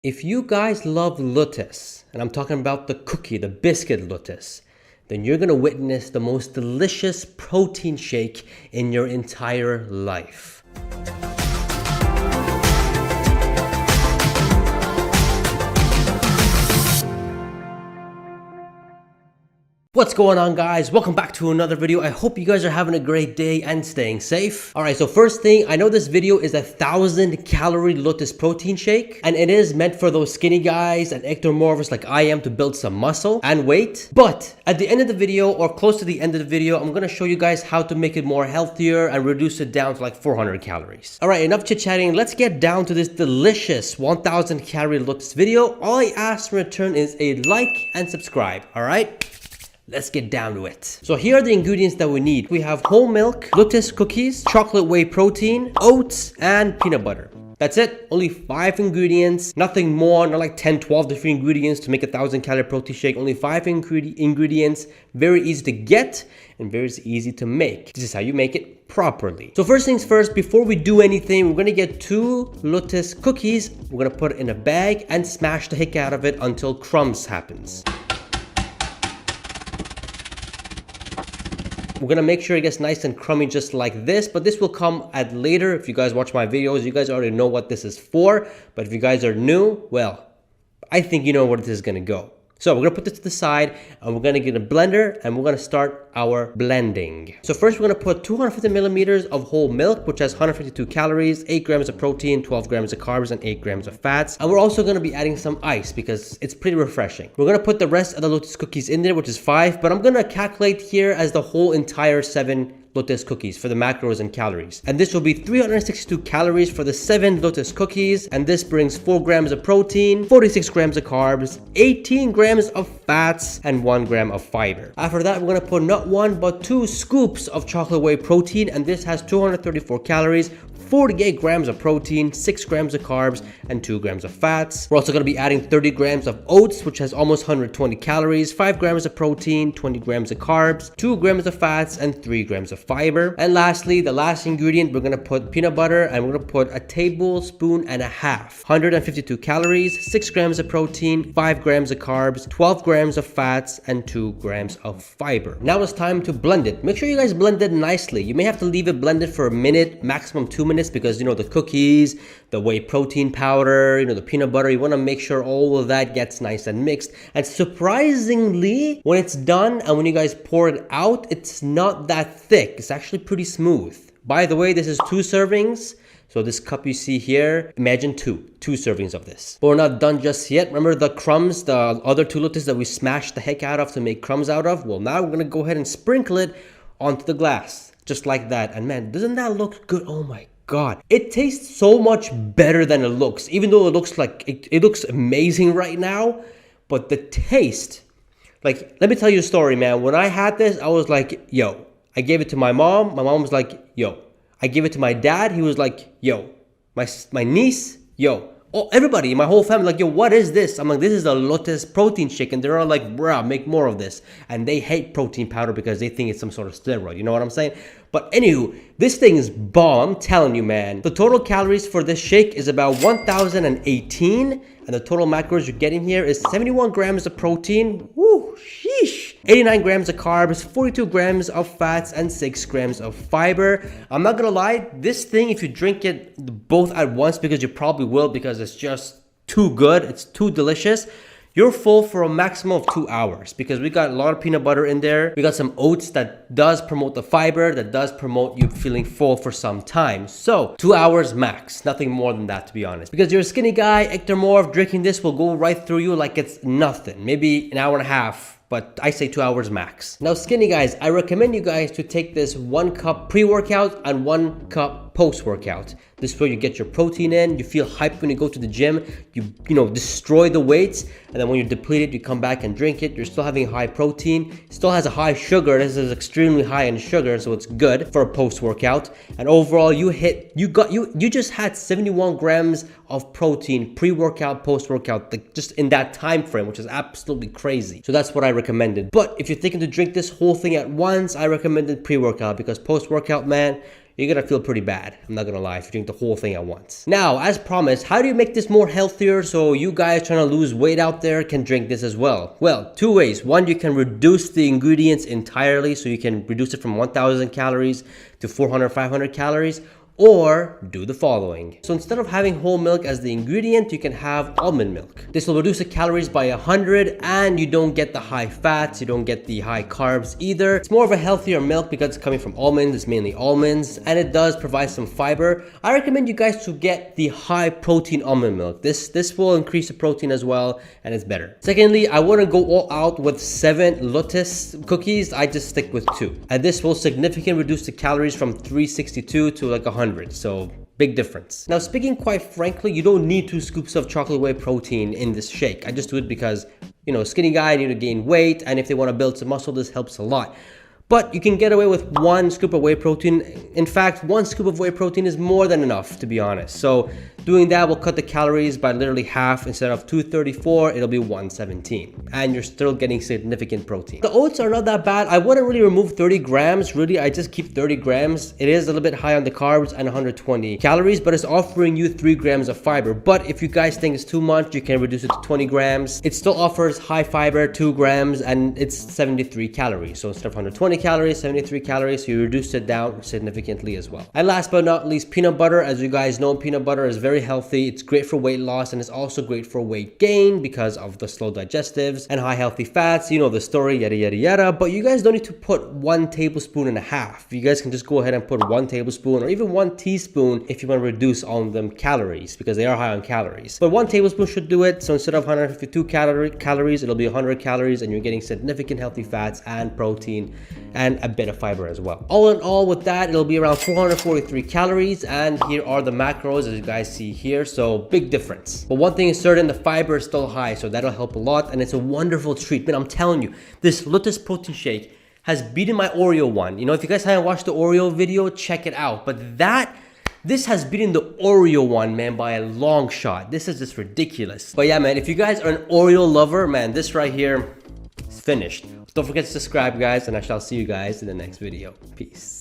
If you guys love Lotus, and I'm talking about the cookie, the biscuit Lotus, then you're gonna witness the most delicious protein shake in your entire life. What's going on, guys? Welcome back to another video. I hope you guys are having a great day and staying safe. All right, so first thing, I know this video is 1,000-calorie Lotus protein shake, and it is meant for those skinny guys and ectomorphs like I am to build some muscle and weight. But at the end of the video, or close to the end of the video, I'm gonna show you guys how to make it more healthier and reduce it down to like 400 calories. All right, enough chit-chatting. Let's get down to this delicious 1,000-calorie Lotus video. All I ask in return is a like and subscribe, all right? Let's get down to it. So here are the ingredients that we need. We have whole milk, Lotus cookies, chocolate whey protein, oats, and peanut butter. That's it. Only 5 ingredients, nothing more, not like 10, 12 different ingredients to make 1,000-calorie protein shake. Only 5 ingredients, very easy to get and very easy to make. This is how you make it properly. So first things first, before we do anything, we're gonna get 2 Lotus cookies. We're gonna put it in a bag and smash the heck out of it until crumbs happens. We're gonna make sure it gets nice and crummy just like this, but this will come at later. If you guys watch my videos, you guys already know what this is for. But if you guys are new, well, I think you know where this is gonna go. So we're gonna put this to the side and we're gonna get a blender and we're gonna start our blending. So first we're gonna put 250 millimeters of whole milk, which has 152 calories, 8 grams of protein, 12 grams of carbs, and 8 grams of fats. And we're also gonna be adding some ice because it's pretty refreshing. We're gonna put the rest of the Lotus cookies in there, which is 5, but I'm gonna calculate here as the whole entire 7 Lotus cookies for the macros and calories. And this will be 362 calories for the 7 Lotus cookies. And this brings 4 grams of protein, 46 grams of carbs, 18 grams of fats, and 1 gram of fiber. After that, we're gonna put not 1, but 2 scoops of chocolate whey protein. And this has 234 calories, 48 grams of protein, 6 grams of carbs, and 2 grams of fats. We're also going to be adding 30 grams of oats, which has almost 120 calories, 5 grams of protein, 20 grams of carbs, 2 grams of fats, and 3 grams of fiber. And lastly, the last ingredient, we're going to put peanut butter, and we're going to put a tablespoon and a half. 152 calories, 6 grams of protein, 5 grams of carbs, 12 grams of fats, and 2 grams of fiber. Now it's time to blend it. Make sure you guys blend it nicely. You may have to leave it blended for a minute, maximum 2 minutes, because you know the cookies, the whey protein powder, you know the peanut butter, you want to make sure all of that gets nice and mixed. And surprisingly, when it's done and when you guys pour it out, it's not that thick. It's actually pretty smooth. By the way, this is 2 servings. So this cup you see here, imagine 2 servings of this. But we're not done just yet. Remember the crumbs, the other 2 Lotus that we smashed the heck out of to make crumbs out of? Well, now we're going to go ahead and sprinkle it onto the glass, just like that. And man, doesn't that look good? Oh my God, it tastes so much better than it looks, even though it looks like it looks amazing right now. But the taste, like, let me tell you a story, man. When I had this, I was like, yo. I gave it to my mom. My mom was like, yo. I gave it to my dad. He was like, yo. My niece, yo. Oh, everybody in my whole family, like, yo, what is this? I'm like, this is a Lotus protein shake. And they're all like, bruh, make more of this. And they hate protein powder because they think it's some sort of steroid. You know what I'm saying? But anywho, this thing is bomb. I'm telling you, man. The total calories for this shake is about 1,018. And the total macros you're getting here is 71 grams of protein. Woo, sheesh. 89 grams of carbs, 42 grams of fats, and 6 grams of fiber. I'm not gonna lie, this thing, if you drink it both at once, because you probably will, because it's just too good, it's too delicious, you're full for a maximum of 2 hours, because we got a lot of peanut butter in there. We got some oats that does promote the fiber, that does promote you feeling full for some time. So 2 hours max, nothing more than that, to be honest. Because you're a skinny guy, ectomorph, drinking this will go right through you like it's nothing. Maybe an hour and a half. But I say 2 hours max. Now, skinny guys, I recommend you guys to take this 1 cup pre-workout and 1 cup post-workout. This way you get your protein in, you feel hyped when you go to the gym, you destroy the weights, and then when you're depleted, you come back and drink it. You're still having high protein, it still has a high sugar. This is extremely high in sugar, so it's good for a post-workout. And overall, you just had 71 grams of protein pre-workout, post-workout, just in that time frame, which is absolutely crazy. So that's what I recommended. But if you're thinking to drink this whole thing at once, I recommended pre-workout, because post-workout, man, you're gonna feel pretty bad. I'm not gonna lie, if you drink the whole thing at once. Now, as promised, how do you make this more healthier so you guys trying to lose weight out there can drink this as well? Well, two ways. One, you can reduce the ingredients entirely, so you can reduce it from 1,000 calories to 400, 500 calories. Or do the following. So instead of having whole milk as the ingredient, you can have almond milk. This will reduce the calories by 100 and you don't get the high fats, you don't get the high carbs either. It's more of a healthier milk because it's coming from almonds, it's mainly almonds, and it does provide some fiber. I recommend you guys to get the high protein almond milk. This will increase the protein as well and it's better. Secondly, I wouldn't go all out with 7 Lotus cookies, I just stick with 2. And this will significantly reduce the calories from 362 to like 100. So big difference. Now, speaking quite frankly, you don't need 2 scoops of chocolate whey protein in this shake. I just do it because, you know, skinny guy, I need to gain weight, and if they want to build some muscle, this helps a lot. But you can get away with 1 scoop of whey protein. In fact, 1 scoop of whey protein is more than enough, to be honest. So doing that will cut the calories by literally half. Instead of 234, it'll be 117. And you're still getting significant protein. The oats are not that bad. I wouldn't really remove 30 grams. Really, I just keep 30 grams. It is a little bit high on the carbs and 120 calories, but it's offering you 3 grams of fiber. But if you guys think it's too much, you can reduce it to 20 grams. It still offers high fiber, 2 grams, and it's 73 calories. So instead of 120 calories, 73 calories, so you reduced it down significantly as well. And last but not least, peanut butter. As you guys know, peanut butter is very healthy. It's great for weight loss and it's also great for weight gain because of the slow digestives and high healthy fats. You know the story, yada yada yada. But you guys don't need to put 1 tablespoon and a half. You guys can just go ahead and put 1 tablespoon or even 1 teaspoon if you want to reduce on them calories because they are high on calories. But 1 tablespoon should do it. So instead of 152 calories, it'll be 100 calories and you're getting significant healthy fats and protein and a bit of fiber as well. All in all, with that, it'll be around 443 calories, and here are the macros as you guys see here, so big difference. But one thing is certain, the fiber is still high, so that'll help a lot, and it's a wonderful treatment. I'm telling you, this Lotus protein shake has beaten my Oreo one. You know, if you guys haven't watched the Oreo video, check it out. But this has beaten the Oreo one, man, by a long shot. This is just ridiculous. But yeah, man, if you guys are an Oreo lover, man, this right here is finished. Don't forget to subscribe, guys, and I shall see you guys in the next video. Peace.